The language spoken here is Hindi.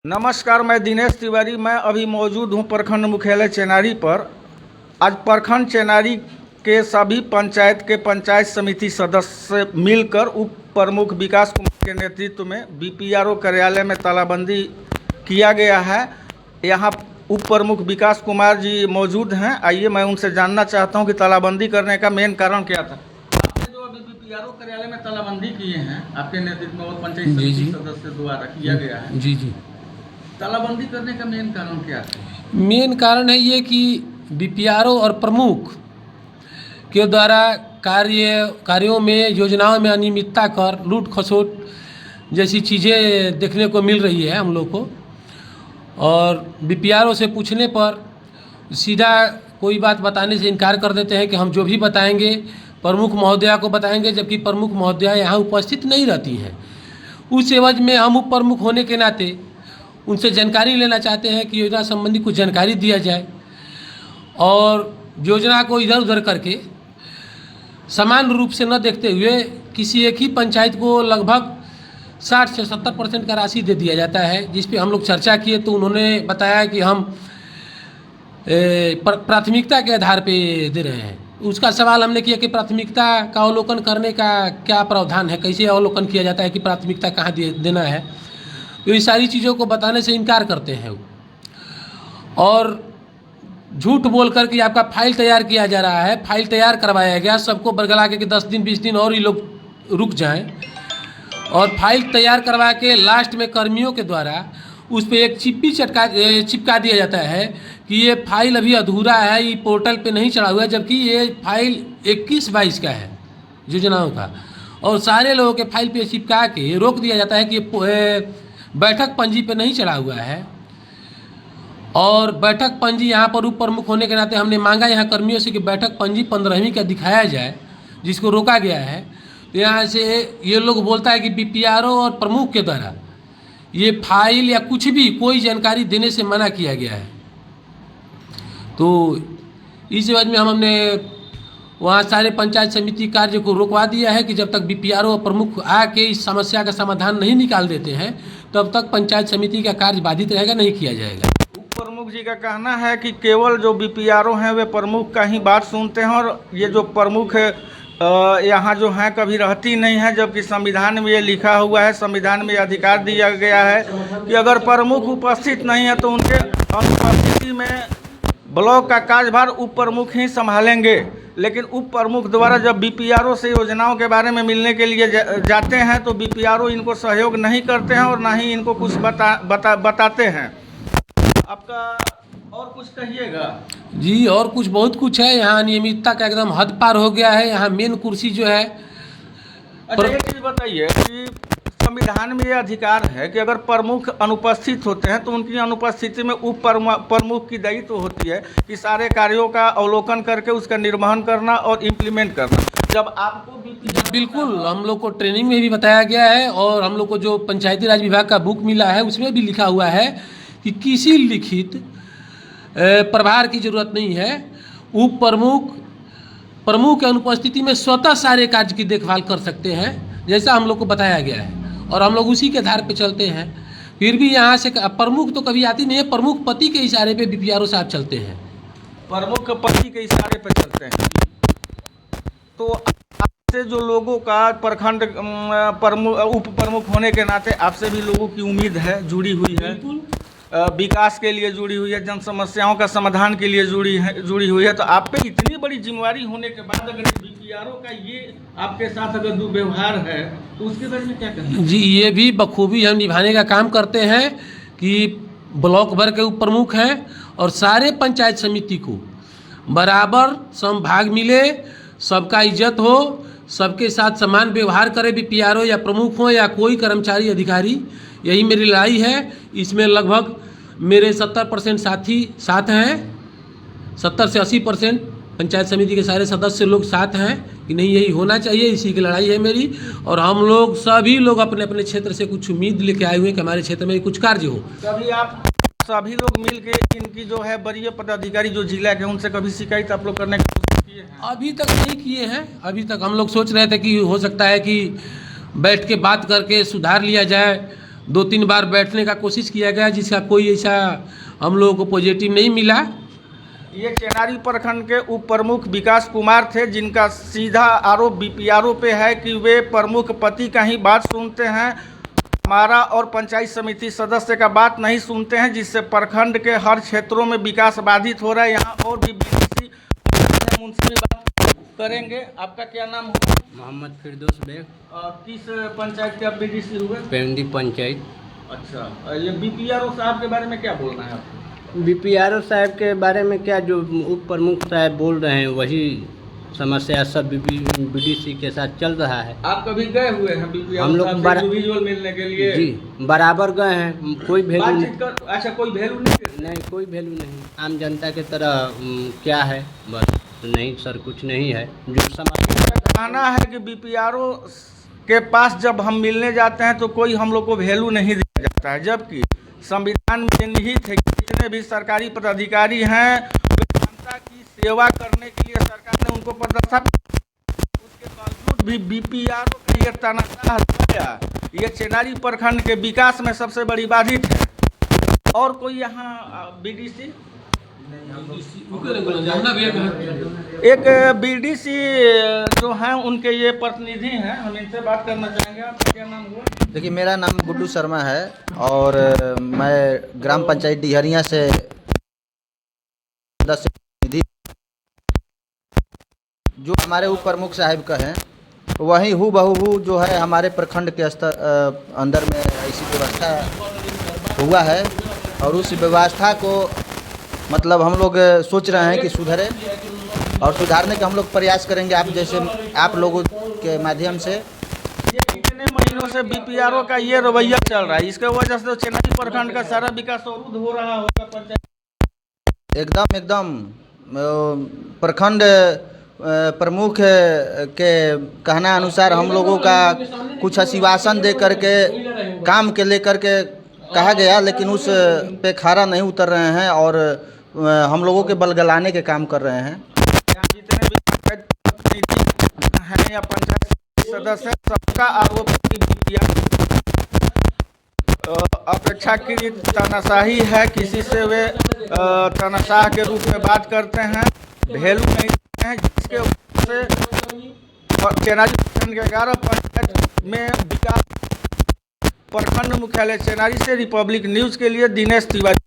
नमस्कार, मैं दिनेश तिवारी। मैं अभी मौजूद हूं प्रखंड मुख्यालय चेनारी पर। आज प्रखंड चेनारी के सभी पंचायत के पंचायत समिति सदस्य मिलकर उप प्रमुख विकास कुमार के नेतृत्व में बीपीआरओ कार्यालय में तालाबंदी किया गया है। यहां उप प्रमुख विकास कुमार जी मौजूद हैं। आइए मैं उनसे जानना चाहता हूं कि तालाबंदी करने का मेन कारण क्या था। आपने जो अभी बीपीआरओ कार्यालय में तालाबंदी किए हैं, आपके नेतृत्व में और पंचायत समिति सदस्य द्वारा किया गया है। जी। तालाबंदी करने का मेन कारण क्या है? मेन कारण है ये कि बीपीआरओ और प्रमुख के द्वारा कार्यों में योजनाओं में अनियमितता कर लूट खसोट जैसी चीज़ें देखने को मिल रही है हम लोग को। और बीपीआरओ से पूछने पर सीधा कोई बात बताने से इनकार कर देते हैं कि हम जो भी बताएंगे प्रमुख महोदया को बताएंगे, जबकि प्रमुख महोदया यहाँ उपस्थित नहीं रहती हैं। उस एवज में हम उप प्रमुख होने के नाते उनसे जानकारी लेना चाहते हैं कि योजना संबंधी कुछ जानकारी दिया जाए और योजना को इधर उधर करके समान रूप से न देखते हुए किसी एक ही पंचायत को लगभग 60 से 70% का राशि दे दिया जाता है। जिस पे हम लोग चर्चा किए तो उन्होंने बताया कि हम प्राथमिकता के आधार पे दे रहे हैं। उसका सवाल हमने किया कि प्राथमिकता का अवलोकन करने का क्या प्रावधान है, कैसे अवलोकन किया जाता है कि प्राथमिकता कहाँ देना है। तो ये सारी चीज़ों को बताने से इनकार करते हैं और झूठ बोल कर कि आपका फाइल तैयार किया जा रहा है। फाइल तैयार करवाया गया, सबको बरगला के कि 10 दिन 20 दिन और ये लोग रुक जाएं, और फाइल तैयार करवा के लास्ट में कर्मियों के द्वारा उस पर एक चिप्पी चिपका दिया जाता है कि ये फाइल अभी अधूरा है, ये पोर्टल पे नहीं चढ़ा हुआ है, जबकि ये फाइल 21-22 का है योजनाओं का। और सारे लोगों के फाइल पे चिपका के रोक दिया जाता है कि बैठक पंजी पे नहीं चढ़ा हुआ है। और बैठक पंजी यहाँ पर उप प्रमुख होने के नाते हमने मांगा यहाँ कर्मियों से कि बैठक पंजी 15वीं का दिखाया जाए, जिसको रोका गया है। तो यहाँ से ये लोग बोलता है कि बीपीआरओ और प्रमुख के द्वारा ये फाइल या कुछ भी कोई जानकारी देने से मना किया गया है। तो इस वजह में हमने वहाँ सारे पंचायत समिति कार्य को रोकवा दिया है कि जब तक बीपीआरओ और प्रमुख आके इस समस्या का समाधान नहीं निकाल देते हैं तब तक पंचायत समिति का कार्य बाधित रहेगा, नहीं किया जाएगा। उप प्रमुख जी का कहना है कि केवल जो बीपीआरओ हैं वे प्रमुख का ही बात सुनते हैं और ये जो प्रमुख यहाँ जो हैं कभी रहती नहीं है, जबकि संविधान में ये लिखा हुआ है, संविधान में अधिकार दिया गया है कि अगर प्रमुख उपस्थित नहीं है तो उनके अनुपस्थिति में ब्लॉक का कार्यभार उप प्रमुख ही संभालेंगे। लेकिन उप प्रमुख द्वारा जब बीपीआरओ से योजनाओं के बारे में मिलने के लिए जाते हैं तो बीपीआरओ इनको सहयोग नहीं करते हैं और ना ही इनको कुछ बताते हैं। आपका और कुछ कहिएगा? जी, और कुछ बहुत कुछ है। यहाँ अनियमितता का एकदम हद पार हो गया है। यहाँ मेन कुर्सी जो है। अच्छा, एक चीज़ बताइए कि संविधान में ये अधिकार है कि अगर प्रमुख अनुपस्थित होते हैं तो उनकी अनुपस्थिति में उप प्रमुख की दायित्व होती है कि सारे कार्यों का अवलोकन करके उसका निर्वहन करना और इम्प्लीमेंट करना। जब आपको बिल्कुल हम लोग को ट्रेनिंग में भी बताया गया है और हम लोग को जो पंचायती राज विभाग का बुक मिला है उसमें भी लिखा हुआ है कि किसी लिखित प्रभार की जरूरत नहीं है। उप प्रमुख की अनुपस्थिति में स्वतः सारे कार्य की देखभाल कर सकते हैं, जैसा हम लोग को बताया गया है और हम लोग उसी के आधार पे चलते हैं। फिर भी यहाँ से प्रमुख तो कभी आती नहीं है, प्रमुख पति के इशारे पे बीपीआरओ साहब चलते हैं। प्रमुख पति के इशारे पे चलते हैं। तो आपसे जो लोगों का प्रखंड उप प्रमुख होने के नाते आपसे भी लोगों की उम्मीद है, जुड़ी हुई है, विकास के लिए जुड़ी हुई है, जन समस्याओं का समाधान के लिए जुड़ी हुई है। तो आप पे इतनी बड़ी जिम्मेवारी होने के बाद अगर बीपीआरओ का ये आपके साथ अगर दुर्व्यवहार है तो उसके बारे में क्या कहना? जी, ये भी बखूबी हम निभाने का काम करते हैं कि ब्लॉक भर के उप प्रमुख हैं और सारे पंचायत समिति को बराबर समभाग मिले, सबका इज्जत हो, सबके साथ समान व्यवहार करे, बीपीआरओ या प्रमुख हो या कोई कर्मचारी अधिकारी। यही मेरी लड़ाई है। इसमें लगभग मेरे 70% साथी साथ हैं, 70 से 80% पंचायत समिति के सारे सदस्य लोग साथ हैं कि नहीं यही होना चाहिए, इसी की लड़ाई है मेरी। और हम लोग सभी लोग अपने अपने क्षेत्र से कुछ उम्मीद लेके आए हुए हैं कि हमारे क्षेत्र में कुछ कार्य हो। कभी आप सभी लोग मिल के इनकी जो है वरीय पदाधिकारी जो जिला के उनसे कभी शिकायत आप लोग करने की कोशिश किए हैं? अभी तक नहीं किए हैं। अभी तक हम लोग सोच रहे थे कि हो सकता है कि बैठ के बात करके सुधार लिया जाए, 2-3 बार बैठने का कोशिश किया गया, जिसका कोई ऐसा हम लोगों को पॉजिटिव नहीं मिला। ये चेनारी प्रखंड के उप प्रमुख विकास कुमार थे, जिनका सीधा आरोप बीपीआरओ पे है कि वे प्रमुख पति का ही बात सुनते हैं, हमारा और पंचायत समिति सदस्य का बात नहीं सुनते हैं, जिससे प्रखंड के हर क्षेत्रों में विकास बाधित हो रहा है। यहाँ और भी बीडीसी मुंशी बात करेंगे। आपका क्या नाम हुआ? मोहम्मद फिरदौस बेग, किस पंचायत के आप बीडीसी हुए? पेंडी पंचायत। अच्छा, ये बीपीआरओ साहब के बारे में क्या बोलना है आपको? बीपीआरओ साहब के बारे में क्या, जो उप प्रमुख साहब बोल रहे हैं वही समस्या सब बीडीसी के साथ चल रहा है। आप कभी गए हुए हैं बीपीआरओ हम लोग साहब से विजुअल मिलने के लिए? जी बराबर गए हैं, कोई वैल्यू बातचीत कर, अच्छा कोई वैल्यू नहीं? नहीं, कोई वैल्यू नहीं। आम जनता के तरह क्या है, बस नहीं सर, कुछ नहीं है। जो समस्या कहना है कि बीपीआरओ के पास जब हम मिलने जाते हैं तो कोई हम लोग को वैल्यू नहीं दिया जाता है, जबकि संविधान में निहित है कि जितने भी सरकारी पदाधिकारी हैं वे जनता की सेवा करने के लिए सरकार ने उनको पदस्थापित, उसके बावजूद भी बीपीआरओ का ये तानाशाह रवैया ये चेनारी प्रखंड के विकास में सबसे बड़ी बाधित है। और कोई यहाँ बीडीसी, एक बीडीसी जो हैं उनके ये प्रतिनिधि हैं, हम इनसे बात करना चाहेंगे। आपका क्या नाम हुआ? देखिए, मेरा नाम गुड्डू शर्मा है और मैं ग्राम पंचायत डिहरिया से सदस्य प्रतिनिधि। जो हमारे उप प्रमुख साहिब का है वही हूबहू जो है हमारे प्रखंड के स्तर अंदर में ऐसी व्यवस्था हुआ है, और उस व्यवस्था को मतलब हम लोग सोच रहे हैं कि सुधरे, और सुधारने का हम लोग प्रयास करेंगे आप जैसे आप लोगों के माध्यम से। ये कितने महीनों से बीपीआरओ का ये रवैया चल रहा है, इसके वजह से तो चेनारी प्रखंड का सारा विकास अवरुद्ध हो रहा होगा पंचायत? एकदम प्रखंड प्रमुख के कहना अनुसार हम लोगों का कुछ आश्वासन दे करके काम के लेकर के कहा गया, लेकिन उस पे खरा नहीं उतर रहे हैं और हम लोगों के बलगलाने के काम कर रहे हैं। यहाँ जितने भी पंचायत प्रतिनिधि हैं या पंचायत सदस्य, सबका आरोप है कि बीपीआरओ अपेक्षाकृत तानाशाही है, किसी से वे तानाशाह के रूप में बात करते हैं, वैल्यू नहीं देते हैं, जिसके वजह से चेनारी प्रखंड के 11 पंचायत में विकास। प्रखंड मुख्यालय चेनारी से रिपब्लिक न्यूज़ के लिए दिनेश तिवारी।